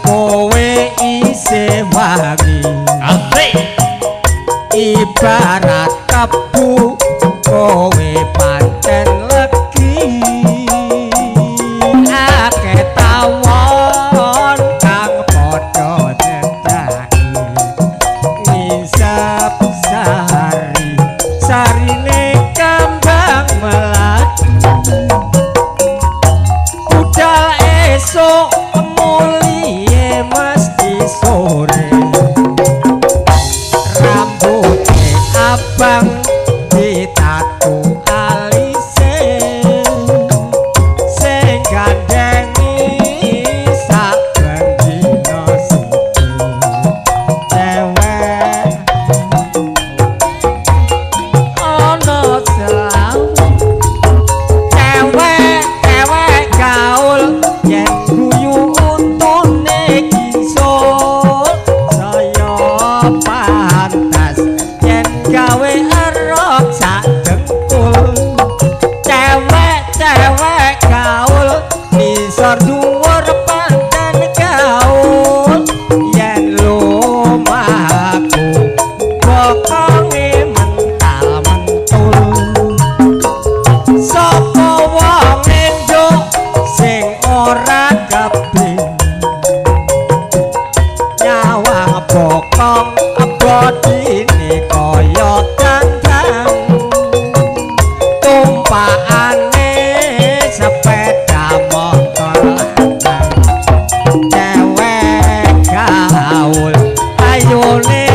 kowe isih wangi asik ibarat tebu kowe pancen legi akeh tawon kang padha cedhaki ngisep sari sarine kembang melati budal esuk mulie mesti sore rambutnya abang ditatu alise sing gandhengi saben dina siji cewek ana selawe cewek gaul yen guyu untune kisul saya pantas yen gawe erok sak dengkul cewek gaul isor dhuwur pancen gaul yen lumaku bokonge mental mentul sapa wong enduk sing ora keping nyawang bokong bodine kaya kandang tumpakane sepeda motor lanang cewek gaul ayune